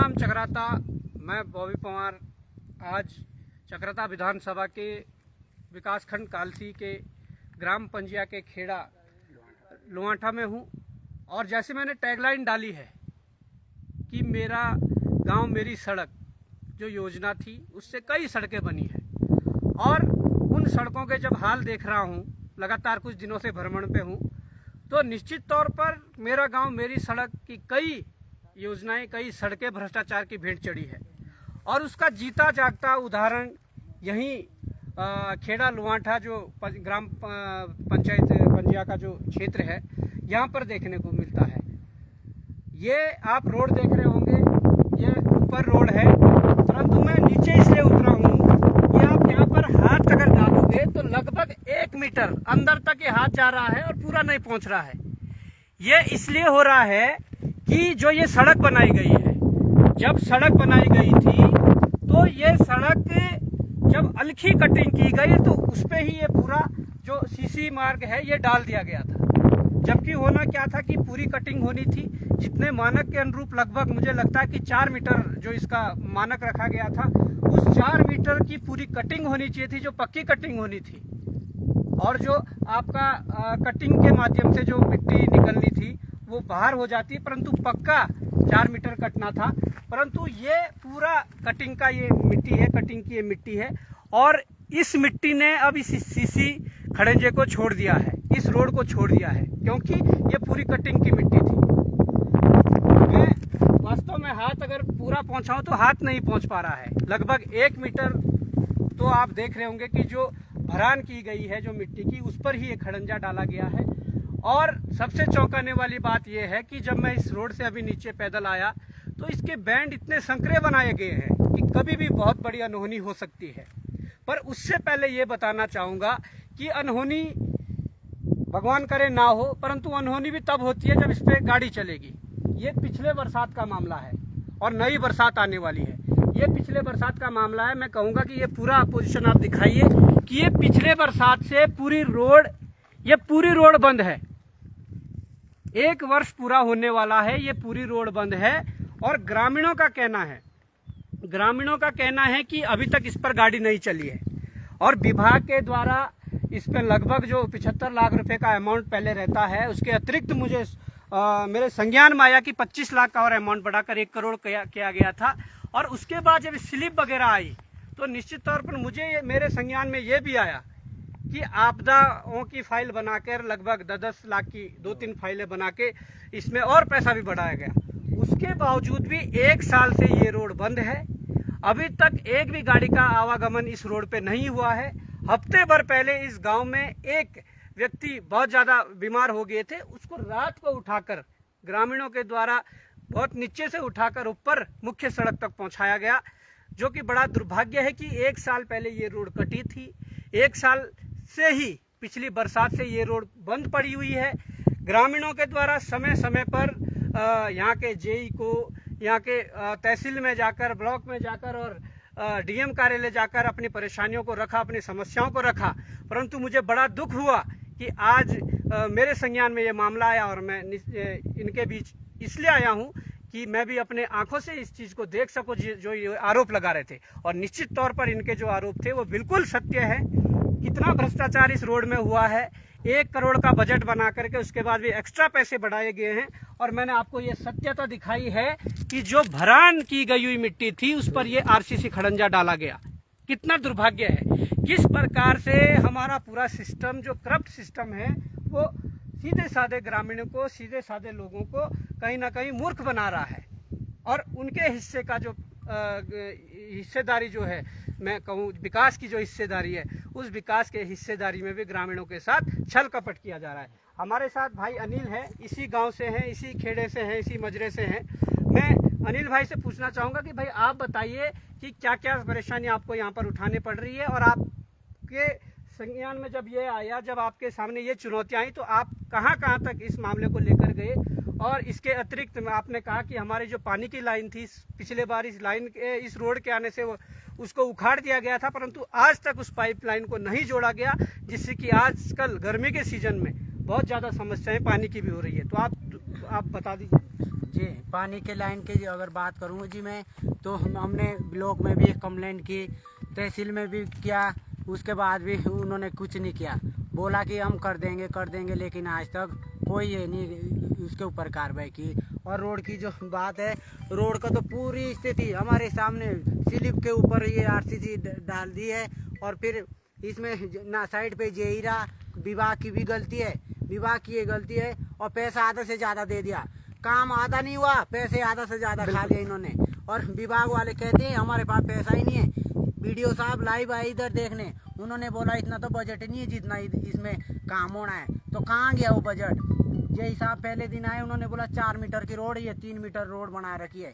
नाम चक्राता। मैं बॉबी पवार आज चक्राता विधानसभा के विकासखंड कालसी के ग्राम पंजिया के खेड़ा लुआंठा में हूँ। और जैसे मैंने टैगलाइन डाली है कि मेरा गांव मेरी सड़क जो योजना थी उससे कई सड़कें बनी है, और उन सड़कों के जब हाल देख रहा हूँ, लगातार कुछ दिनों से भ्रमण पे हूँ, तो निश्चित तौर पर मेरा गांव मेरी सड़क की कई योजनाएं, कई सड़कें भ्रष्टाचार की भेंट चढ़ी है। और उसका जीता जागता उदाहरण यहीं खेड़ा लुआंठा जो ग्राम पंचायत पंजिया का जो क्षेत्र है, यहाँ पर देखने को मिलता है। ये आप रोड देख रहे होंगे, ये ऊपर रोड है, परंतु मैं नीचे इसलिए उतरा हूँ कि आप यहाँ पर हाथ अगर डालोगे तो लगभग 1 मीटर अंदर तक ये हाथ जा रहा है और पूरा नहीं पहुँच रहा है। ये इसलिए हो रहा है कि जो ये सड़क बनाई गई है, जब सड़क बनाई गई थी तो ये सड़क जब अलखी कटिंग की गई तो उस पे ही ये पूरा जो सीसी मार्ग है ये डाल दिया गया था। जबकि होना क्या था कि पूरी कटिंग होनी थी, जितने मानक के अनुरूप लगभग मुझे लगता है कि 4 मीटर जो इसका मानक रखा गया था, उस 4 मीटर की पूरी कटिंग होनी चाहिए थी, जो पक्की कटिंग होनी थी। और जो आपका कटिंग के माध्यम से जो मिट्टी निकलनी थी वो बाहर हो जाती, परंतु पक्का 4 मीटर कटना था। परंतु ये पूरा कटिंग का ये मिट्टी है, कटिंग की ये मिट्टी है, और इस मिट्टी ने अब इस सीसी खड़ंजे को छोड़ दिया है, इस रोड को छोड़ दिया है, क्योंकि ये पूरी कटिंग की मिट्टी थी। मैं वास्तव में हाथ अगर पूरा पहुंचाऊं तो हाथ नहीं पहुंच पा रहा है, लगभग 1 मीटर तो आप देख रहे होंगे कि जो भरान की गई है जो मिट्टी की, उस पर ही ये खड़ंजा डाला गया है। और सबसे चौंकाने वाली बात यह है कि जब मैं इस रोड से अभी नीचे पैदल आया तो इसके बैंड इतने संकरे बनाए गए हैं कि कभी भी बहुत बड़ी अनहोनी हो सकती है। पर उससे पहले ये बताना चाहूँगा कि अनहोनी भगवान करे ना हो, परंतु अनहोनी भी तब होती है जब इस पर गाड़ी चलेगी। ये पिछले बरसात का मामला है और नई बरसात आने वाली है। ये पिछले बरसात का मामला है। मैं कहूँगा कि ये पूरा पोजीशन आप दिखाइए कि ये पिछले बरसात से पूरी रोड बंद है। 1 वर्ष पूरा होने वाला है, ये पूरी रोड बंद है। और ग्रामीणों का कहना है कि अभी तक इस पर गाड़ी नहीं चली है, और विभाग के द्वारा इस पर लगभग जो 75 लाख रुपए का अमाउंट पहले रहता है, उसके अतिरिक्त मुझे मेरे संज्ञान में आया कि 25 लाख का और अमाउंट बढ़ाकर 1 करोड़ किया गया था। और उसके बाद जब स्लिप वगैरह आई तो निश्चित तौर पर मुझे मेरे संज्ञान में ये भी आया कि आपदाओं की फाइल बनाकर लगभग 10 लाख की 2-3 फाइलें बना के इसमें और पैसा भी बढ़ाया गया। उसके बावजूद भी 1 साल से ये रोड बंद है। अभी तक एक भी गाड़ी का आवागमन इस रोड पे नहीं हुआ है। हफ्ते भर पहले इस गांव में एक व्यक्ति बहुत ज़्यादा बीमार हो गए थे, उसको रात को उठाकर ग्रामीणों के द्वारा बहुत नीचे से उठाकर ऊपर मुख्य सड़क तक पहुंचाया गया, जो कि बड़ा दुर्भाग्य है कि 1 साल पहले ये रोड कटी थी। 1 साल से ही पिछली बरसात से ये रोड बंद पड़ी हुई है। ग्रामीणों के द्वारा समय समय पर यहाँ के जेई को, यहाँ के तहसील में जाकर, ब्लॉक में जाकर और डीएम कार्यालय जाकर अपनी परेशानियों को रखा, अपनी समस्याओं को रखा। परंतु मुझे बड़ा दुख हुआ कि आज मेरे संज्ञान में ये मामला आया, और मैं इनके बीच इसलिए आया हूँ कि मैं भी अपने आंखों से इस चीज़ को देख सकूँ जो ये आरोप लगा रहे थे। और निश्चित तौर पर इनके जो आरोप थे वो बिल्कुल सत्य है। कितना भ्रष्टाचार इस रोड में हुआ है। 1 करोड़ का बजट बना करके उसके बाद भी एक्स्ट्रा पैसे बढ़ाए गए हैं। और मैंने आपको ये सत्यता दिखाई है कि जो भरान की गई हुई मिट्टी थी उस पर ये आरसीसी खड़ंजा डाला गया। कितना दुर्भाग्य है, किस प्रकार से हमारा पूरा सिस्टम जो करप्ट सिस्टम है वो सीधे साधे ग्रामीणों को, सीधे साधे लोगों को कहीं ना कहीं मूर्ख बना रहा है। और उनके हिस्से का जो हिस्सेदारी जो है, मैं कहूँ विकास की जो हिस्सेदारी है, उस विकास के हिस्सेदारी में भी ग्रामीणों के साथ छल कपट किया जा रहा है। हमारे साथ भाई अनिल हैं, इसी गांव से हैं, इसी खेड़े से हैं, इसी मजरे से हैं। मैं अनिल भाई से पूछना चाहूँगा कि भाई आप बताइए कि क्या क्या परेशानी आपको यहाँ पर उठानी पड़ रही है, और आपके संज्ञान में जब ये आया, जब आपके सामने ये चुनौतियाँ आई, तो आप कहाँ कहाँ तक इस मामले को लेकर गए। और इसके अतिरिक्त आपने कहा कि हमारी जो पानी की लाइन थी, पिछले बार इस लाइन के, इस रोड के आने से उसको उखाड़ दिया गया था, परंतु आज तक उस पाइपलाइन को नहीं जोड़ा गया, जिससे कि आजकल गर्मी के सीजन में बहुत ज़्यादा समस्याएं पानी की भी हो रही है। तो आप बता दीजिए। जी पानी के लाइन की अगर बात करूँ जी मैं, तो हमने ब्लॉक में भी कंप्लेंट की, तहसील में भी किया, उसके बाद भी उन्होंने कुछ नहीं किया। बोला कि हम कर देंगे, लेकिन आज तक कोई ये नहीं उसके ऊपर कार्रवाई की। और रोड की जो बात है, रोड का तो पूरी स्थिति हमारे सामने स्लिप के ऊपर ये आरसीसी डाल दी है। और फिर इसमें ना साइड पे जेईरा विभाग की भी गलती है, विभाग की ये गलती है। और पैसा आधा से ज़्यादा दे दिया, काम आधा नहीं हुआ, पैसे आधा से ज़्यादा खा लिए इन्होंने। और विभाग वाले कहते हैं हमारे पास पैसा ही नहीं है। वीडियो साहब लाइव आए इधर देखने, उन्होंने बोला इतना तो बजट नहीं है जितना इसमें काम होना है। तो कहाँ गया वो बजट? ये हिसाब पहले दिन आए, उन्होंने बोला 4 मीटर की रोड, ये 3 मीटर रोड बना रखी है।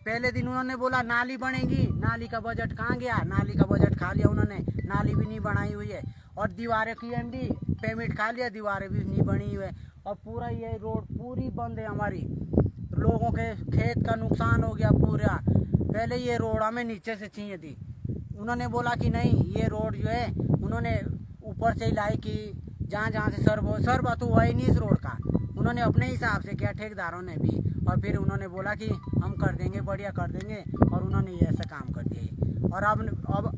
पहले दिन उन्होंने बोला नाली बनेगी, नाली का बजट कहाँ गया? नाली का बजट खा लिया उन्होंने, नाली भी नहीं बनाई हुई है। और दीवारें की एमडी पेमेंट खा लिया, दीवारें भी नहीं बनी हुई है। और पूरा ये रोड पूरी बंद है हमारी, लोगों के खेत का नुकसान हो गया पूरा। पहले ये रोड हमें नीचे से चाहिए थी, उन्होंने बोला कि नहीं ये रोड जो है उन्होंने ऊपर से ही लाई कि जहाँ से सर्व तो हुआ ही नहीं इस रोड का, उन्होंने अपने हिसाब से किया ठेकेदारों ने भी। और फिर उन्होंने बोला कि हम कर देंगे, बढ़िया कर देंगे, और उन्होंने ये ऐसा काम कर दिया। और अब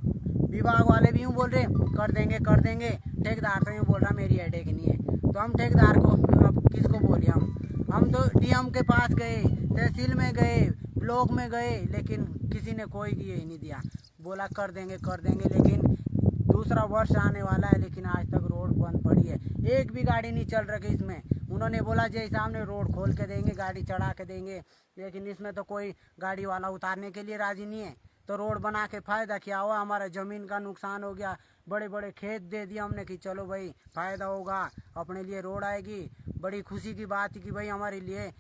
विभाग वाले भी यूँ बोल रहे कर देंगे, ठेकेदार तो यूँ बोल रहा मेरी हेडेक नहीं है। तो हम ठेकेदार को अब किसको बोले? हम तो डीएम के पास गए, तहसील में गए, ब्लॉक में गए, लेकिन किसी ने कोई ये ही नहीं दिया। बोला कर देंगे, लेकिन दूसरा वर्ष आने वाला है, लेकिन आज तक रोड बंद पड़ी है, एक भी गाड़ी नहीं चल रही इसमें। उन्होंने बोला जय सामने रोड खोल के देंगे, गाड़ी चढ़ा के देंगे, लेकिन इसमें तो कोई गाड़ी वाला उतारने के लिए राजी नहीं है। तो रोड बना के फ़ायदा क्या हुआ? हमारा ज़मीन का नुकसान हो गया, बड़े बड़े खेत दे दिया हमने कि चलो भाई फ़ायदा होगा, अपने लिए रोड आएगी। बड़ी खुशी की बात थी कि भाई हमारे लिए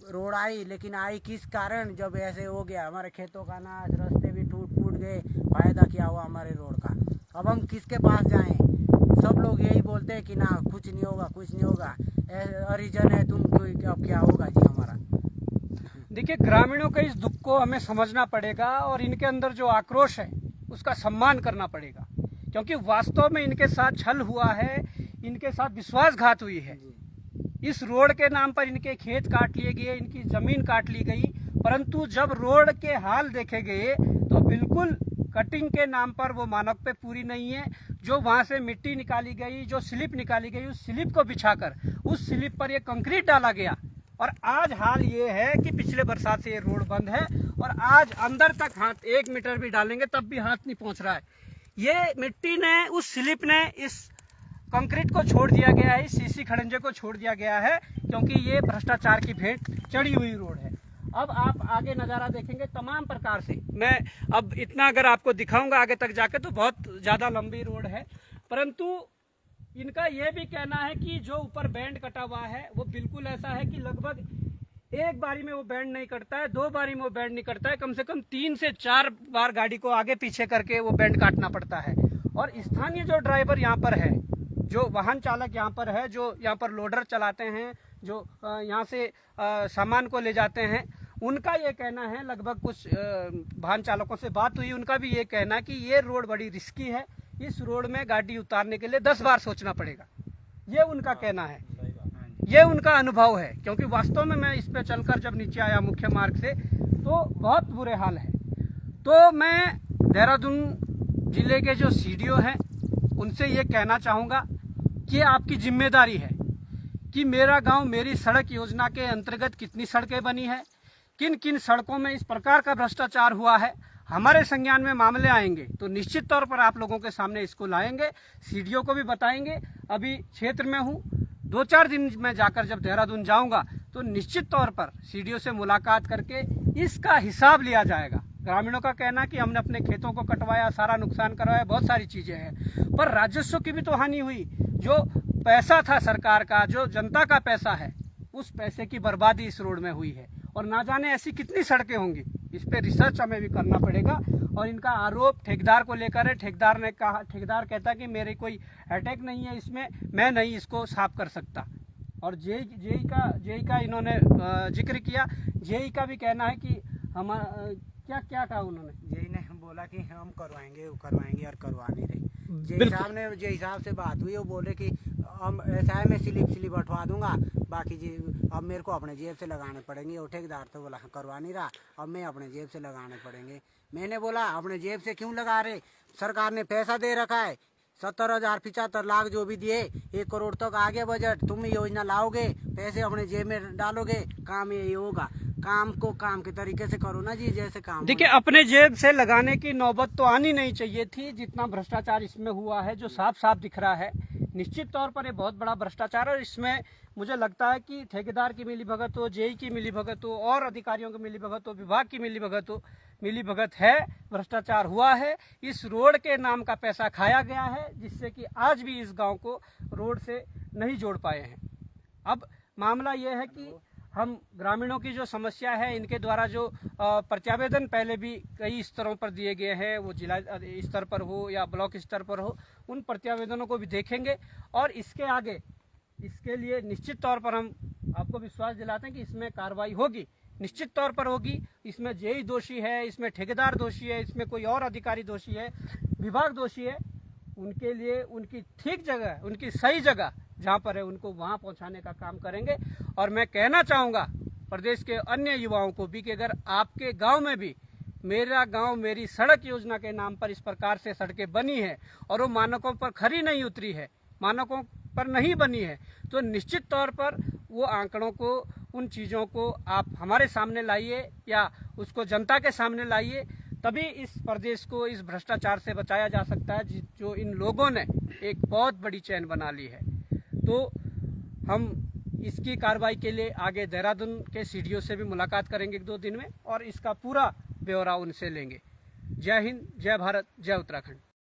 रोड आई, लेकिन आई किस कारण? जब ऐसे हो गया, हमारे खेतों का नाश, रास्ते भी टूट गए, फ़ायदा क्या हुआ हमारे रोड का? अब हम किसके पास जाएं? सब लोग यही बोलते हैं कि ना कुछ नहीं होगा, हरिजन है तुम, अब क्या होगा जी हमारा? देखिए, ग्रामीणों के इस दुख को हमें समझना पड़ेगा और इनके अंदर जो आक्रोश है उसका सम्मान करना पड़ेगा, क्योंकि वास्तव में इनके साथ छल हुआ है, इनके साथ विश्वासघात हुई है। इस रोड के नाम पर इनके खेत काट लिए गए, इनकी जमीन काट ली गई, परंतु जब रोड के हाल देखे गए तो बिल्कुल कटिंग के नाम पर वो मानक पे पूरी नहीं है। जो वहां से मिट्टी निकाली गई, जो स्लिप निकाली गई, उस स्लिप को बिछाकर उस स्लिप पर ये कंक्रीट डाला गया। और आज हाल ये है कि पिछले बरसात से ये रोड बंद है और आज अंदर तक हाथ 1 मीटर भी डालेंगे तब भी हाथ नहीं पहुंच रहा है। ये मिट्टी ने, उस स्लिप ने इस कंक्रीट को छोड़ दिया गया है, इस सीसी खड़ंजे को छोड़ दिया गया है, क्योंकि ये भ्रष्टाचार की भेंट चढ़ी हुई रोड है। अब आप आगे नज़ारा देखेंगे तमाम प्रकार से, मैं अब इतना अगर आपको दिखाऊंगा आगे तक जाके तो बहुत ज़्यादा लंबी रोड है, परंतु इनका यह भी कहना है कि जो ऊपर बैंड कटा हुआ है वो बिल्कुल ऐसा है कि लगभग एक बारी में वो बैंड नहीं कटता है, 2 बारी में वो बैंड नहीं कटता है, कम से कम 3 से 4 बार गाड़ी को आगे पीछे करके वो बैंड काटना पड़ता है। और स्थानीय जो ड्राइवर यहाँ पर है, जो वाहन चालक यहाँ पर है, जो यहाँ पर लोडर चलाते हैं, जो यहाँ से सामान को ले जाते हैं, उनका ये कहना है, लगभग कुछ वाहन चालकों से बात हुई, उनका भी ये कहना है कि ये रोड बड़ी रिस्की है, इस रोड में गाड़ी उतारने के लिए 10 बार सोचना पड़ेगा। ये उनका कहना है, ये उनका अनुभव है, क्योंकि वास्तव में मैं इस पे चलकर जब नीचे आया मुख्य मार्ग से तो बहुत बुरे हाल है। तो मैं देहरादून जिले के जो सीडीओ हैं उनसे ये कहना चाहूँगा कि आपकी जिम्मेदारी है कि मेरा गांव मेरी सड़क योजना के अंतर्गत कितनी सड़कें बनी है, किन किन सड़कों में इस प्रकार का भ्रष्टाचार हुआ है। हमारे संज्ञान में मामले आएंगे तो निश्चित तौर पर आप लोगों के सामने इसको लाएंगे, सीडीओ को भी बताएंगे। अभी क्षेत्र में हूँ, 2-4 दिन में जाकर जब देहरादून जाऊंगा तो निश्चित तौर पर सीडीओ से मुलाकात करके इसका हिसाब लिया जाएगा। ग्रामीणों का कहना कि हमने अपने खेतों को कटवाया, सारा नुकसान करवाया, बहुत सारी चीजें हैं, पर राजस्व की भी तो हानि हुई। जो पैसा था सरकार का, जो जनता का पैसा है, उस पैसे की बर्बादी इस रोड में हुई है। और ना जाने ऐसी कितनी सड़कें होंगी, इस पे रिसर्च हमें भी करना पड़ेगा। और इनका आरोप ठेकेदार को लेकर है, ठेकेदार ने कहा, ठेकेदार कहता कि मेरे कोई अटैक नहीं है इसमें, मैं नहीं इसको साफ कर सकता। और जेई का इन्होंने जिक्र किया, जेई का भी कहना है कि हम क्या कहा उन्होंने, जेई ने बोला कि हम करवाएंगे और करवा नहीं रहे। जेई साहब से बात हुई, वो बोले कि अब ऐसा है मैं स्लिप हटवा दूंगा, बाकी जी अब मेरे को अपने जेब से लगाने पड़ेंगे। और ठेकेदार तो बोला करवा नहीं रहा, अब मैं अपने जेब से लगाने पड़ेंगे। मैंने बोला अपने जेब से क्यों लगा रहे, सरकार ने पैसा दे रखा है 70,000 75 लाख जो भी दिए, 1 करोड़ तक आगे बजट, तुम योजना लाओगे, पैसे अपने जेब में डालोगे, काम यही होगा। काम को काम के तरीके से करो ना जी, जैसे काम। देखिए, अपने जेब से लगाने की नौबत तो आनी नहीं चाहिए थी, जितना भ्रष्टाचार इसमें हुआ है, जो साफ साफ दिख रहा है। निश्चित तौर पर ये बहुत बड़ा भ्रष्टाचार है। और इसमें मुझे लगता है कि ठेकेदार की मिलीभगत हो, जेई की मिलीभगत हो, और अधिकारियों की मिलीभगत हो, विभाग की मिलीभगत हो, मिलीभगत है, भ्रष्टाचार हुआ है। इस रोड के नाम का पैसा खाया गया है, जिससे कि आज भी इस गांव को रोड से नहीं जोड़ पाए हैं। अब मामला यह है कि हम ग्रामीणों की जो समस्या है, इनके द्वारा जो प्रत्यावेदन पहले भी कई स्तरों पर दिए गए हैं, वो जिला स्तर पर हो या ब्लॉक स्तर पर हो, उन प्रत्यावेदनों को भी देखेंगे। और इसके आगे इसके लिए निश्चित तौर पर हम आपको विश्वास दिलाते हैं कि इसमें कार्रवाई होगी, निश्चित तौर पर होगी। इसमें जेई दोषी है, इसमें ठेकेदार दोषी है, इसमें कोई और अधिकारी दोषी है, विभाग दोषी है, उनके लिए उनकी ठीक जगह, उनकी सही जगह जहाँ पर है, उनको वहाँ पहुँचाने का काम करेंगे। और मैं कहना चाहूँगा प्रदेश के अन्य युवाओं को भी कि अगर आपके गांव में भी मेरा गांव मेरी सड़क योजना के नाम पर इस प्रकार से सड़कें बनी है और वो मानकों पर खरी नहीं उतरी है, मानकों पर नहीं बनी है, तो निश्चित तौर पर वो आंकड़ों को, उन चीज़ों को आप हमारे सामने लाइए या उसको जनता के सामने लाइए, तभी इस प्रदेश को इस भ्रष्टाचार से बचाया जा सकता है, जो इन लोगों ने एक बहुत बड़ी चैन बना ली है। तो हम इसकी कार्रवाई के लिए आगे देहरादून के सीडीओ से भी मुलाकात करेंगे 1-2 दिन में, और इसका पूरा ब्यौरा उनसे लेंगे। जय हिंद, जय भारत, जय उत्तराखंड।